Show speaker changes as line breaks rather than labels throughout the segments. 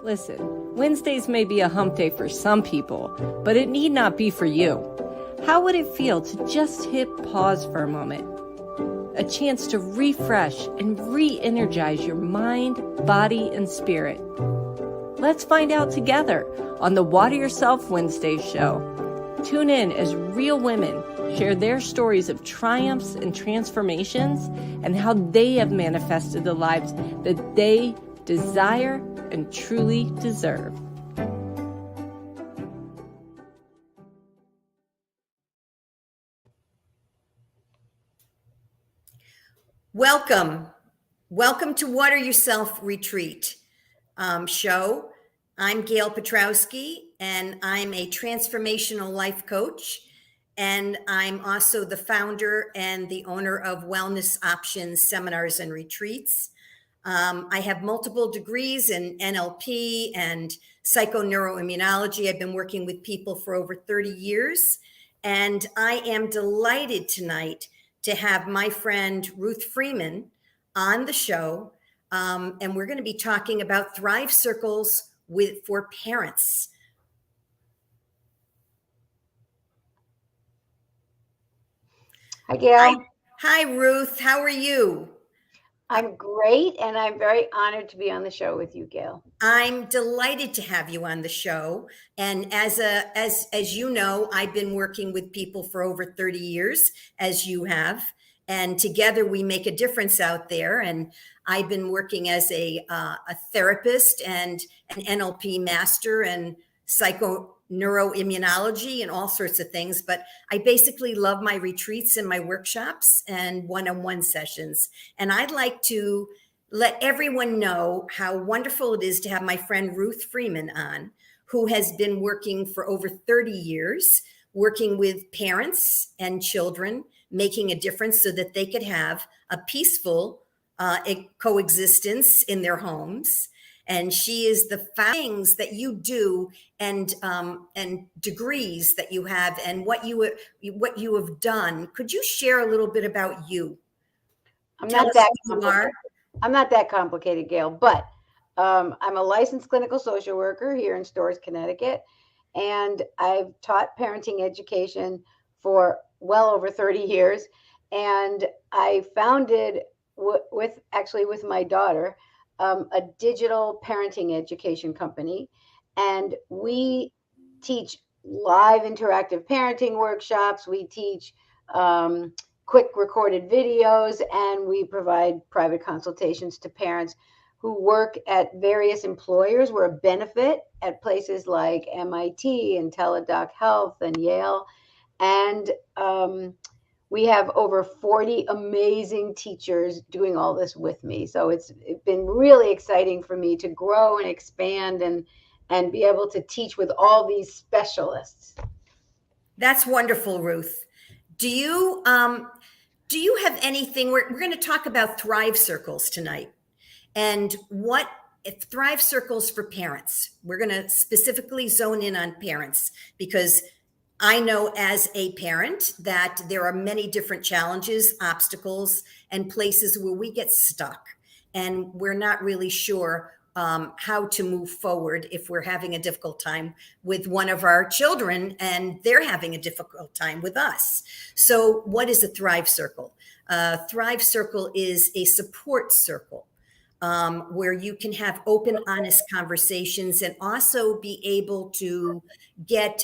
Listen, Wednesdays may be a hump day for some people, but it need not be for you. How would it feel to just hit pause for a moment? A chance to refresh and re-energize your mind, body, and spirit. Let's find out together on the Water Yourself Wednesday show. Tune in as real women share their stories of triumphs and transformations and how they have manifested the lives that they desire and truly deserve.
Welcome to Water Yourself Retreat show. I'm Gail Petrowski, and I'm a transformational life coach, and I'm also the founder and the owner of Wellness Options Seminars and Retreats. I have multiple degrees in NLP and psychoneuroimmunology. I've been working with people for over 30 years, and I am delighted tonight to have my friend Ruth Freeman on the show. And we're going to be talking about Thrive Circles for parents.
Hi, Gail.
Hi, Ruth. How are you?
I'm great, and I'm very honored to be on the show with you, Gail.
I'm delighted to have you on the show. And as you know, I've been working with people for over 30 years, as you have. And together we make a difference out there. And I've been working as a therapist and an NLP master and psychoneuroimmunology and all sorts of things. But I basically love my retreats and my workshops and one-on-one sessions. And I'd like to let everyone know how wonderful it is to have my friend Ruth Freeman on, who has been working for over 30 years, working with parents and children, making a difference so that they could have a peaceful coexistence in their homes. And she is the things that you do and degrees that you have and what you have done. Could you share a little bit about you?
I'm not that complicated, Gail, but I'm a licensed clinical social worker here in Storrs, Connecticut, and I've taught parenting education for well over 30 years. And I founded with my daughter, a digital parenting education company. And we teach live interactive parenting workshops. We teach quick recorded videos, and we provide private consultations to parents who work at various employers. We're a benefit at places like MIT and Teladoc Health and Yale. And we have over 40 amazing teachers doing all this with me. So it's been really exciting for me to grow and expand and be able to teach with all these specialists.
That's wonderful, Ruth. Do you have anything? We're going to talk about Thrive Circles tonight, and what if Thrive Circles for parents. We're going to specifically zone in on parents because I know as a parent that there are many different challenges, obstacles, and places where we get stuck, and we're not really sure how to move forward if we're having a difficult time with one of our children and they're having a difficult time with us. So what is a Thrive Circle? Thrive Circle is a support circle where you can have open, honest conversations and also be able to get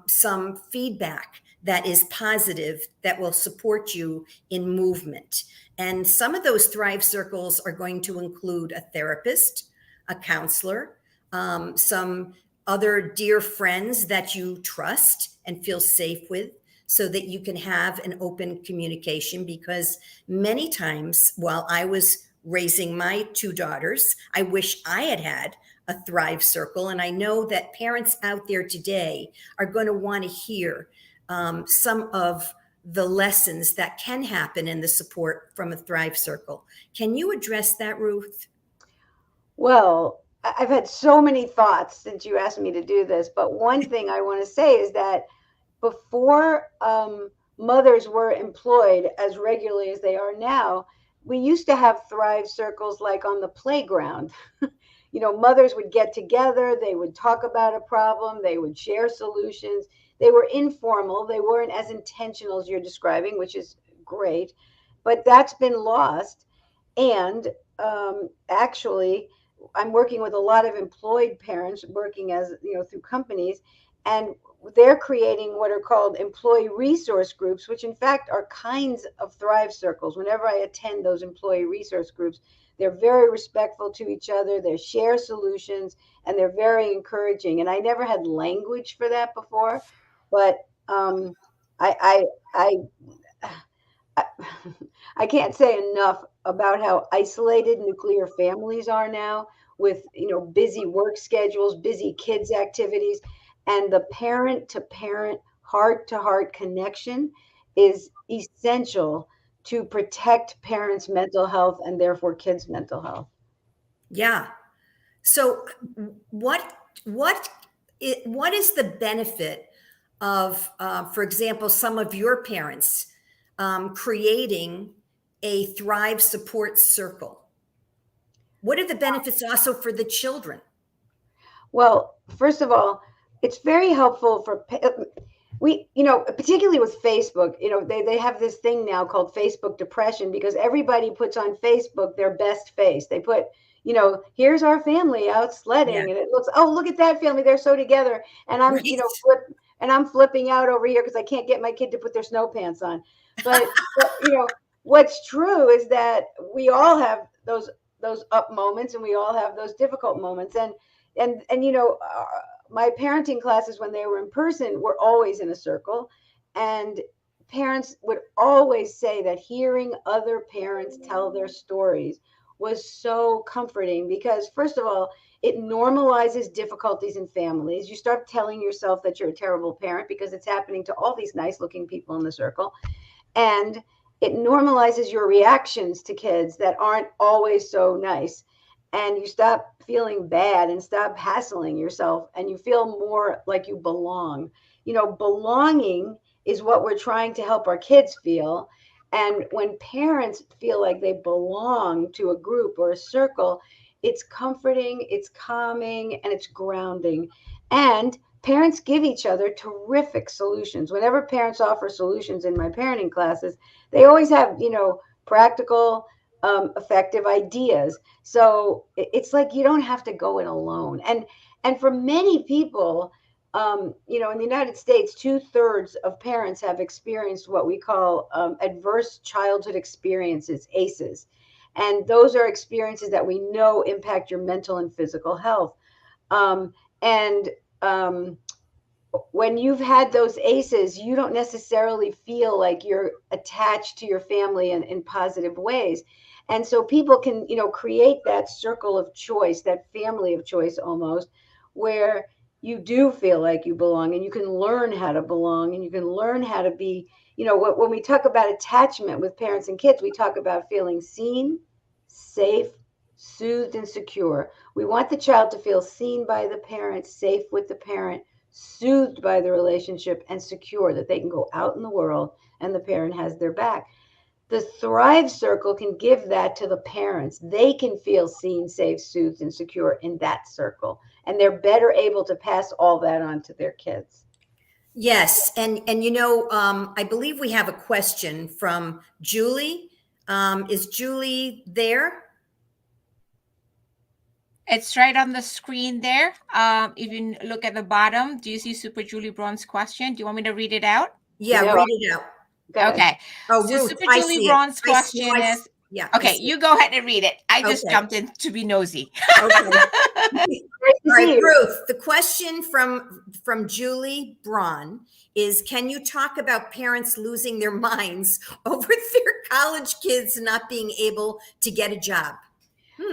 some feedback that is positive, that will support you in movement. And some of those Thrive Circles are going to include a therapist, a counselor, some other dear friends that you trust and feel safe with, so that you can have an open communication. Because many times while I was raising my two daughters, I wish I had had a Thrive Circle. And I know that parents out there today are going to want to hear some of the lessons that can happen in the support from a Thrive Circle. Can you address that, Ruth?
Well, I've had so many thoughts since you asked me to do this, but one thing I want to say is that before mothers were employed as regularly as they are now, we used to have Thrive Circles like on the playground. mothers would get together, they would talk about a problem, they would share solutions. They were informal, they weren't as intentional as you're describing, which is great, but that's been lost. And actually, I'm working with a lot of employed parents working as, through companies, and they're creating what are called employee resource groups, which in fact are kinds of Thrive circles. Whenever I attend those employee resource groups, they're very respectful to each other, they share solutions, and they're very encouraging. And I never had language for that before, but I, I, I, I can't say enough about how isolated nuclear families are now, with busy work schedules, busy kids activities, and the parent to parent, heart to heart connection is essential to protect parents' mental health and therefore kids' mental health.
Yeah. So what is the benefit of, for example, some of your parents creating a Thrive support circle? What are the benefits also for the children?
Well, first of all, it's very helpful for particularly with Facebook. They have this thing now called Facebook depression, because everybody puts on Facebook their best face. They put, here's our family out sledding, and it looks, oh, look at that family, they're so together, and I'm I'm flipping out over here because I can't get my kid to put their snow pants on. But what's true is that we all have those up moments, and we all have those difficult moments, and my parenting classes, when they were in person, were always in a circle, and parents would always say that hearing other parents tell their stories was so comforting, because first of all, it normalizes difficulties in families. You start telling yourself that you're a terrible parent because it's happening to all these nice looking people in the circle, and it normalizes your reactions to kids that aren't always so nice. And you stop feeling bad and stop hassling yourself, and you feel more like you belong. Belonging is what we're trying to help our kids feel. And when parents feel like they belong to a group or a circle, it's comforting, it's calming, and it's grounding. And parents give each other terrific solutions. Whenever parents offer solutions in my parenting classes, they always have, practical, effective ideas. So it's like you don't have to go it alone. And for many people, in the United States, 2/3 of parents have experienced what we call adverse childhood experiences, ACEs. And those are experiences that we know impact your mental and physical health. When you've had those ACEs, you don't necessarily feel like you're attached to your family in positive ways. And so people can, create that circle of choice, that family of choice almost, where you do feel like you belong, and you can learn how to belong, and you can learn how to be, when we talk about attachment with parents and kids, we talk about feeling seen, safe, soothed, and secure. We want the child to feel seen by the parent, safe with the parent, soothed by the relationship, and secure that they can go out in the world and the parent has their back. The Thrive Circle can give that to the parents. They can feel seen, safe, soothed, and secure in that circle, and they're better able to pass all that on to their kids.
Yes, and I believe we have a question from Julie. Is Julie there?
It's right on the screen there. If you look at the bottom, do you see Super Julie Braun's question? Do you want me to read it out?
Yeah, read it out.
Okay.
Oh,
so
Ruth,
Super Julie Braun's question is,
yeah.
Okay, you go ahead and read it. I just jumped in to be nosy.
Okay. All right, Ruth, the question from Julie Braun is, can you talk about parents losing their minds over their college kids not being able to get a job?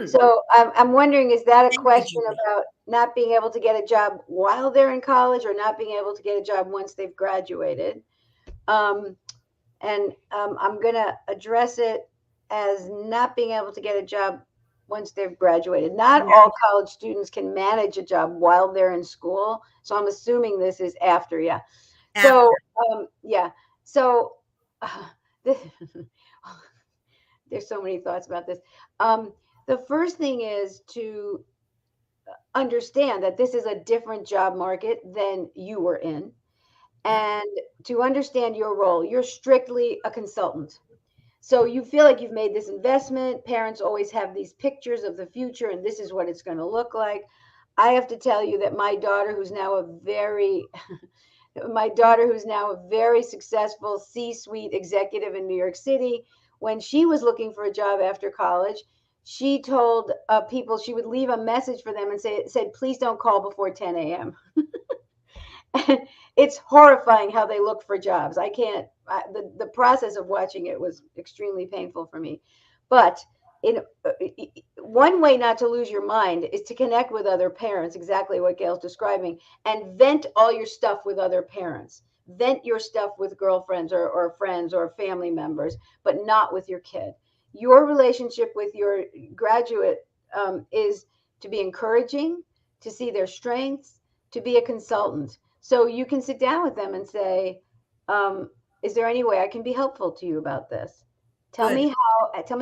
So I'm wondering, is that a question about not being able to get a job while they're in college, or not being able to get a job once they've graduated? I'm going to address it as not being able to get a job once they've graduated. Not all college students can manage a job while they're in school. So I'm assuming this is after. Yeah. After. So, there's so many thoughts about this. The first thing is to understand that this is a different job market than you were in, and to understand your role. You're strictly a consultant. So you feel like you've made this investment. Parents always have these pictures of the future, and this is what it's going to look like. I have to tell you that my daughter, who's now a very successful C-suite executive in New York City, when she was looking for a job after college, she told people she would leave a message for them and said, please don't call before 10 a.m. It's horrifying how they look for jobs. The process of watching it was extremely painful for me. But one way not to lose your mind is to connect with other parents, exactly what Gail's describing, and vent all your stuff with other parents. Vent your stuff with girlfriends or friends or family members, but not with your kid. Your relationship with your graduate is to be encouraging, to see their strengths, to be a consultant. So you can sit down with them and say, is there any way I can be helpful to you about this? Tell me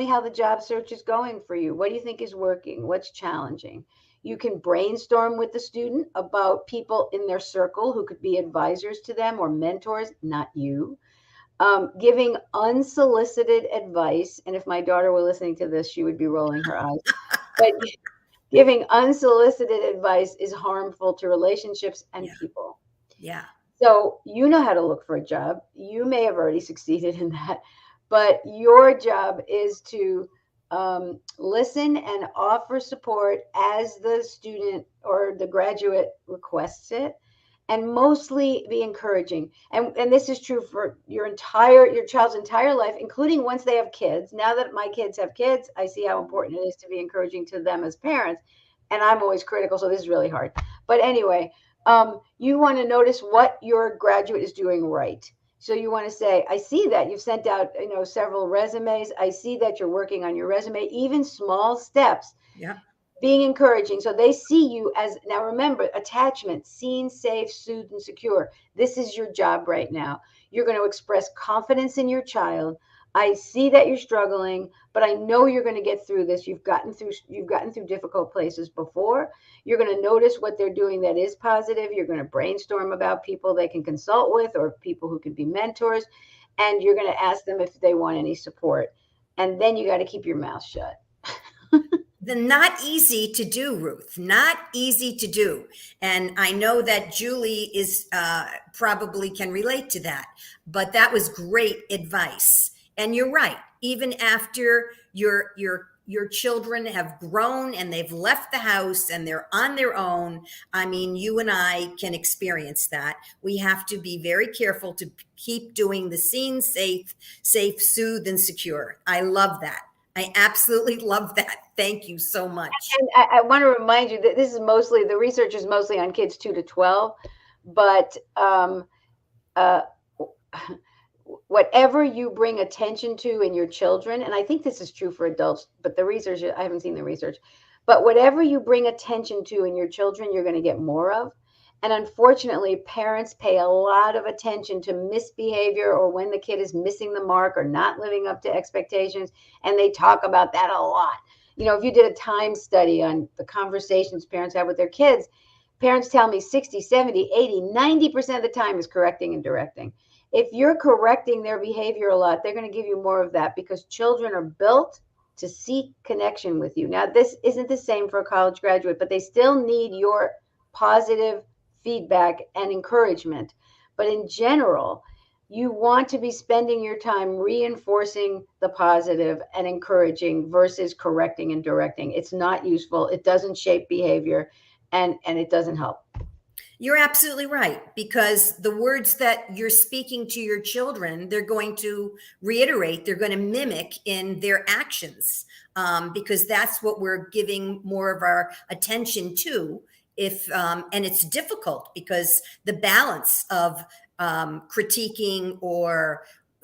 how the job search is going for you. What do you think is working? What's challenging? You can brainstorm with the student about people in their circle who could be advisors to them or mentors, not you. Giving unsolicited advice. And if my daughter were listening to this, she would be rolling her eyes. But giving unsolicited advice is harmful to relationships and people.
Yeah.
So you know how to look for a job. You may have already succeeded in that, but your job is to listen and offer support as the student or the graduate requests it, and mostly be encouraging. And this is true for your child's entire life, including once they have kids. Now that my kids have kids, I see how important it is to be encouraging to them as parents. And I'm always critical, so this is really hard. But anyway, you want to notice what your graduate is doing right. So you want to say, I see that you've sent out, several resumes. I see that you're working on your resume, even small steps.
Yeah.
Being encouraging. So they see you as, now remember, attachment, seen, safe, soothed, and secure. This is your job right now. You're going to express confidence in your child. I see that you're struggling, but I know you're going to get through this. You've gotten through difficult places before. You're going to notice what they're doing that is positive. You're going to brainstorm about people they can consult with or people who can be mentors. And you're going to ask them if they want any support. And then you got to keep your mouth shut.
Not easy to do, Ruth. Not easy to do. And I know that Julie is probably can relate to that. But that was great advice. And you're right. Even after your children have grown and they've left the house and they're on their own, I mean, you and I can experience that. We have to be very careful to keep doing the seen, safe, soothe, and secure. I love that. I absolutely love that. Thank you so much.
And I want to remind you that the research is mostly on kids 2 to 12, but whatever you bring attention to in your children, and I think this is true for adults, but the research, I haven't seen the research, but whatever you bring attention to in your children, you're going to get more of. And unfortunately, parents pay a lot of attention to misbehavior or when the kid is missing the mark or not living up to expectations. And they talk about that a lot. If you did a time study on the conversations parents have with their kids, parents tell me 60, 70, 80, 90% of the time is correcting and directing. If you're correcting their behavior a lot, they're going to give you more of that because children are built to seek connection with you. Now, this isn't the same for a college graduate, but they still need your positive feedback and encouragement. But in general, you want to be spending your time reinforcing the positive and encouraging versus correcting and directing. It's not useful. It doesn't shape behavior and it doesn't help.
You're absolutely right, because the words that you're speaking to your children, they're going to reiterate, they're going to mimic in their actions, because that's what we're giving more of our attention to. And it's difficult because the balance of critiquing or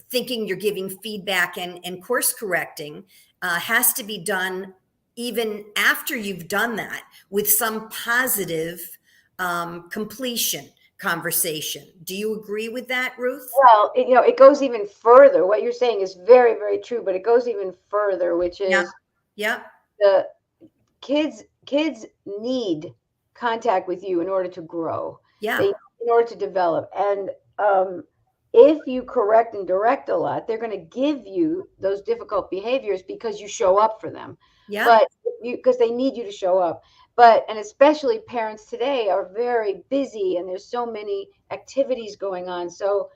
thinking you're giving feedback and course correcting has to be done even after you've done that with some positive completion conversation. Do you agree with that, Ruth?
Well, it goes even further. What you're saying is very, very true, but it goes even further, which is
yeah.
The kids need contact with you in order to grow.
Yeah.
In order to develop. And if you correct and direct a lot, they're going to give you those difficult behaviors because you show up for them.
Yeah.
But because they need you to show up. And especially parents today are very busy and there's so many activities going on. So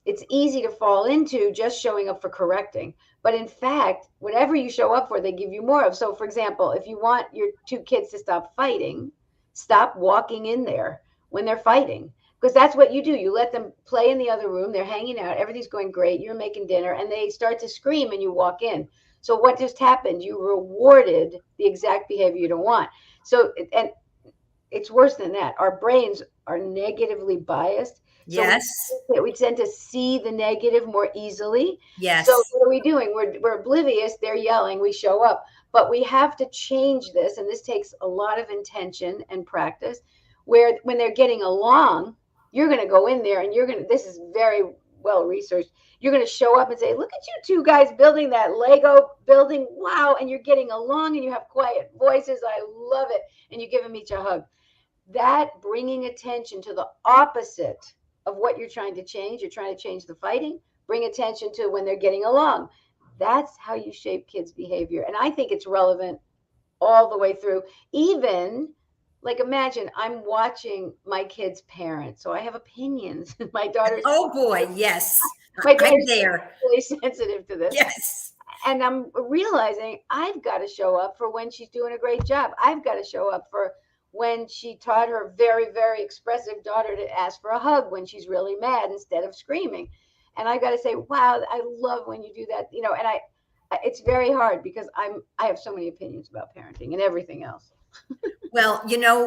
it's easy to fall into just showing up for correcting. But in fact, whatever you show up for, they give you more of. So for example, if you want your two kids to stop fighting, stop walking in there when they're fighting. Because that's what you do. You let them play in the other room. They're hanging out. Everything's going great. You're making dinner and they start to scream and you walk in. So what just happened? You rewarded the exact behavior you don't want. So, and it's worse than that. Our brains are negatively biased. So
yes.
We tend to see the negative more easily.
Yes.
So what are we doing? We're oblivious. They're yelling. We show up. But we have to change this. And this takes a lot of intention and practice, where when they're getting along, you're going to go in there and this is very well researched. You're going to show up and say, look at you two guys building that Lego building. Wow. And you're getting along and you have quiet voices. I love it. And you give them each a hug. That bringing attention to the opposite of what you're trying to change. You're trying to change the fighting. Bring attention to when they're getting along. That's how you shape kids' behavior. And I think it's relevant all the way through. Even like, imagine I'm watching my kids' parents. So I have opinions. My daughter's.
Oh boy. Yes.
My daughter's
there.
really sensitive to this.
Yes.
And I'm realizing I've got to show up for when she's doing a great job. I've got to show up for when she taught her very, very expressive daughter to ask for a hug when she's really mad instead of screaming. And I got to say, wow, I love when you do that, and it's very hard because I have so many opinions about parenting and everything else.
Well,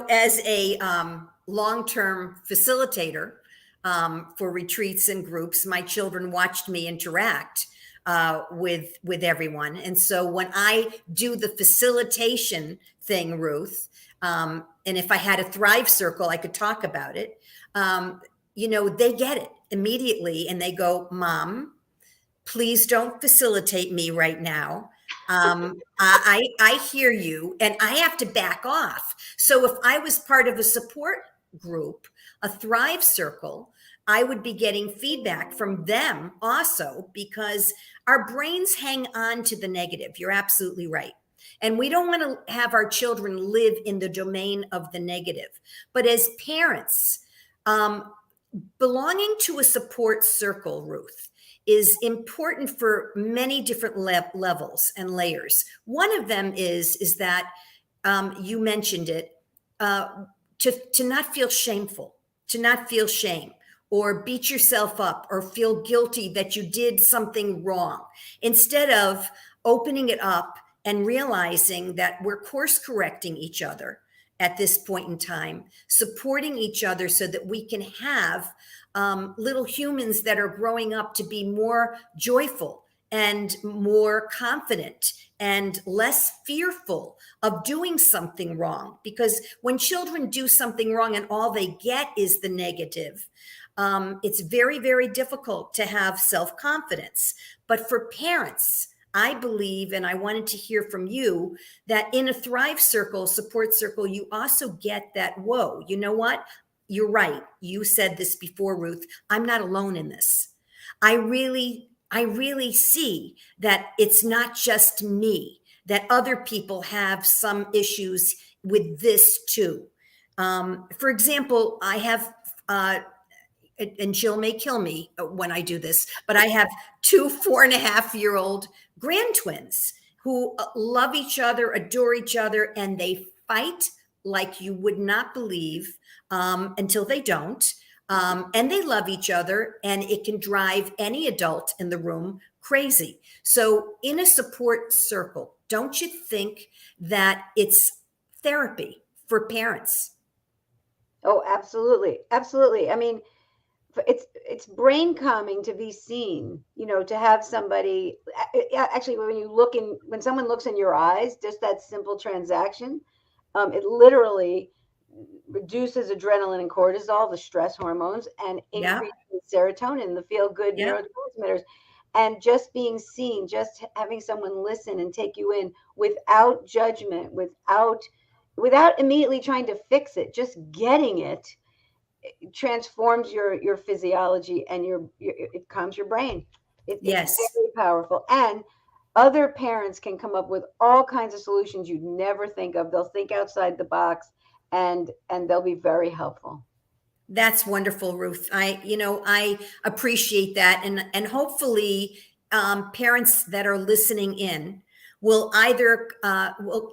as a long-term facilitator for retreats and groups, my children watched me interact with everyone. And so when I do the facilitation thing, Ruth, and if I had a Thrive Circle, I could talk about it. They get it immediately and they go, Mom, please don't facilitate me right now. I hear you and I have to back off. So if I was part of a support group, a Thrive Circle, I would be getting feedback from them also, because our brains hang on to the negative. You're absolutely right. And we don't want to have our children live in the domain of the negative. But as parents, belonging to a support circle, Ruth, is important for many different levels and layers. One of them is that you mentioned it, to not feel shameful, to not feel shame or beat yourself up or feel guilty that you did something wrong. Instead of opening it up and realizing that we're course correcting each other at this point in time, supporting each other so that we can have little humans that are growing up to be more joyful and more confident and less fearful of doing something wrong. Because when children do something wrong and all they get is the negative, it's very, very difficult to have self-confidence. But for parents, I believe, and I wanted to hear from you, that in a Thrive Circle, support circle, you also get that, whoa, you know what? You're right. You said this before, Ruth. I'm not alone in this. I really see that it's not just me, that other people have some issues with this too. For example, I have, and Jill may kill me when I do this, but I have 2 4.5-year-old grand twins who love each other, adore each other, and they fight like you would not believe until they don't. And they love each other, and it can drive any adult in the room crazy. So in a support circle, don't you think that it's therapy for parents?
Oh, absolutely. Absolutely. I mean, it's brain calming to be seen, to have somebody actually, when someone looks in your eyes, just that simple transaction, it literally reduces adrenaline and cortisol, the stress hormones, and increases serotonin, the feel good neurotransmitters. And just being seen, just having someone listen and take you in without judgment, without immediately trying to fix it, just getting it transforms your physiology, and it calms your brain.
Yes.
It's very powerful. And other parents can come up with all kinds of solutions you'd never think of. They'll think outside the box, and they'll be very helpful.
That's wonderful, Ruth. I appreciate that. And hopefully parents that are listening in will either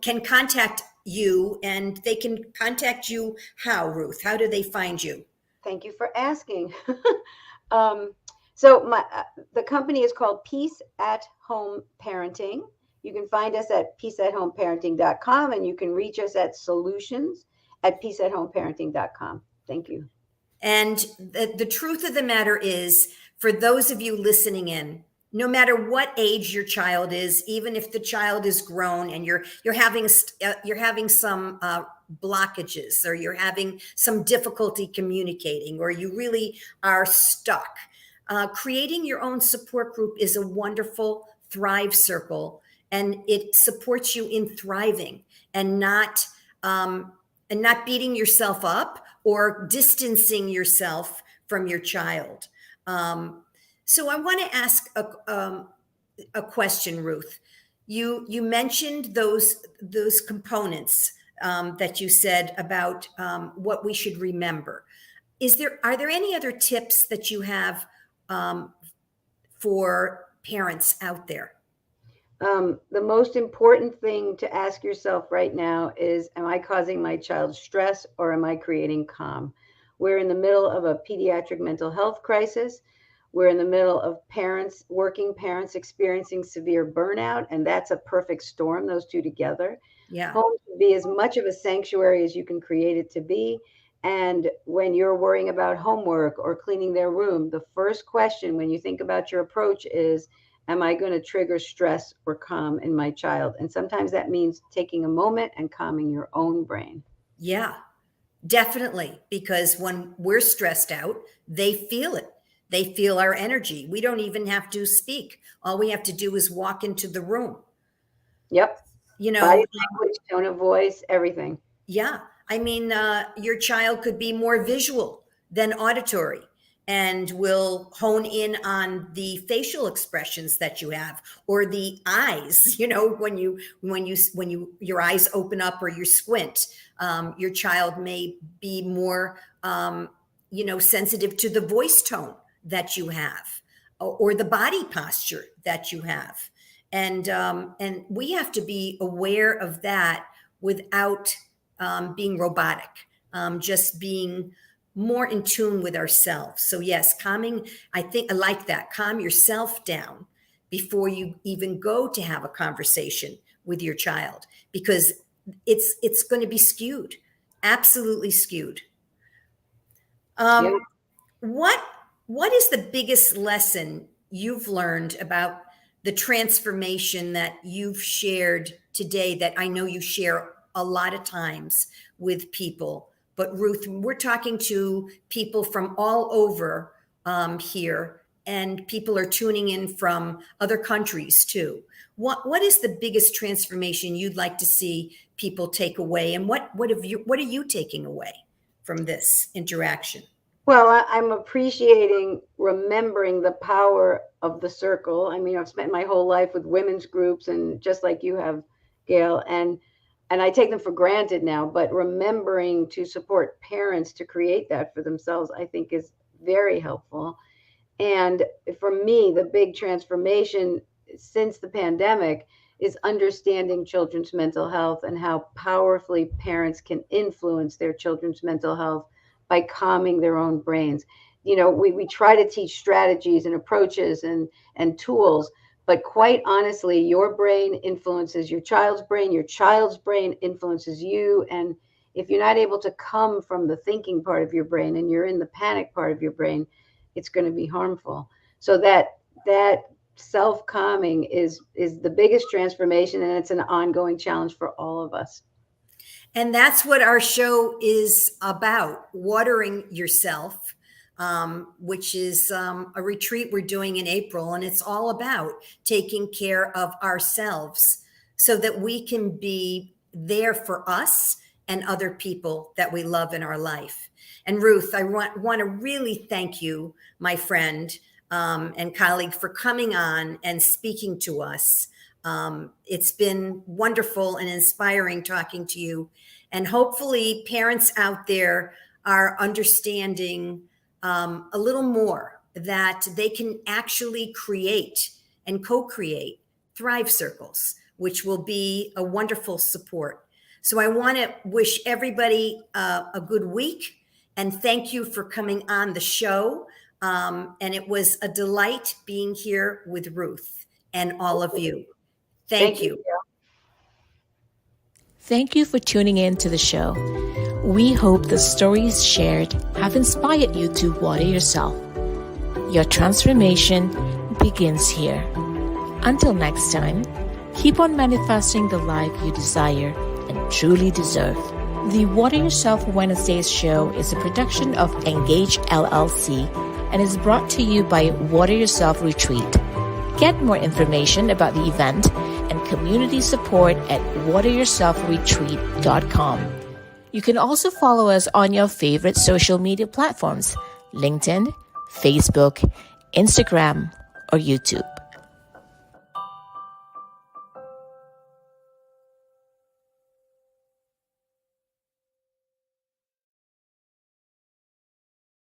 can contact you, and they can contact you. How, Ruth? How do they find you?
Thank you for asking. So the company is called Peace at Home Parenting. You can find us at peaceathomeparenting.com, and you can reach us at solutions@peaceathomeparenting.com. Thank you.
And the truth of the matter is, for those of you listening in, no matter what age your child is, even if the child is grown and you're having some blockages, or you're having some difficulty communicating, or you really are stuck, creating your own support group is a wonderful Thrive Circle, and it supports you in thriving and not beating yourself up or distancing yourself from your child. So I want to ask a question, Ruth. You mentioned those components that you said about what we should remember. Are there any other tips that you have for parents out there?
The most important thing to ask yourself right now is, am I causing my child stress, or am I creating calm? We're in the middle of a pediatric mental health crisis. We're in the middle of working parents experiencing severe burnout, and that's a perfect storm, those two together.
Yeah.
Home should be as much of a sanctuary as you can create it to be. And when you're worrying about homework or cleaning their room, the first question when you think about your approach is, am I going to trigger stress or calm in my child? And sometimes that means taking a moment and calming your own brain.
Yeah, definitely. Because when we're stressed out, they feel it. They feel our energy. We don't even have to speak. All we have to do is walk into the room.
Yep.
Body
language, tone of voice, everything.
Yeah. I mean, your child could be more visual than auditory, and will hone in on the facial expressions that you have, or the eyes. When your eyes open up or you squint, your child may be more, sensitive to the voice tone that you have, or the body posture that you have. And we have to be aware of that without being robotic, just being more in tune with ourselves. So yes, calming, I think I like that. Calm yourself down before you even go to have a conversation with your child, because it's going to be skewed, absolutely skewed. What is the biggest lesson you've learned about the transformation that you've shared today, that I know you share a lot of times with people? But Ruth, we're talking to people from all over here, and people are tuning in from other countries too. What is the biggest transformation you'd like to see people take away, and what are you taking away from this interaction?
Well, I'm appreciating remembering the power of the circle. I mean, I've spent my whole life with women's groups, and just like you have, Gail, and I take them for granted now, but remembering to support parents to create that for themselves, I think is very helpful. And for me, the big transformation since the pandemic is understanding children's mental health, and how powerfully parents can influence their children's mental health by calming their own brains. We try to teach strategies and approaches and tools, but quite honestly, your brain influences your child's brain influences you. And if you're not able to come from the thinking part of your brain, and you're in the panic part of your brain, it's going to be harmful. So that self-calming is the biggest transformation, and it's an ongoing challenge for all of us.
And that's what our show is about, Watering Yourself, which is a retreat we're doing in April. And it's all about taking care of ourselves so that we can be there for us and other people that we love in our life. And Ruth, I want to really thank you, my friend and colleague, for coming on and speaking to us. It's been wonderful and inspiring talking to you. And hopefully parents out there are understanding a little more that they can actually create and co-create Thrive Circles, which will be a wonderful support. So I want to wish everybody a good week and thank you for coming on the show. And it was a delight being here with Ruth and all of you. Thank you.
Thank you for tuning in to the show. We hope the stories shared have inspired you to water yourself. Your transformation begins here. Until next time, keep on manifesting the life you desire and truly deserve. The Water Yourself Wednesdays show is a production of Engage LLC and is brought to you by Water Yourself Retreat. Get more information about the event and community support at wateryourselfretreat.com. You can also follow us on your favorite social media platforms, LinkedIn, Facebook, Instagram, or YouTube.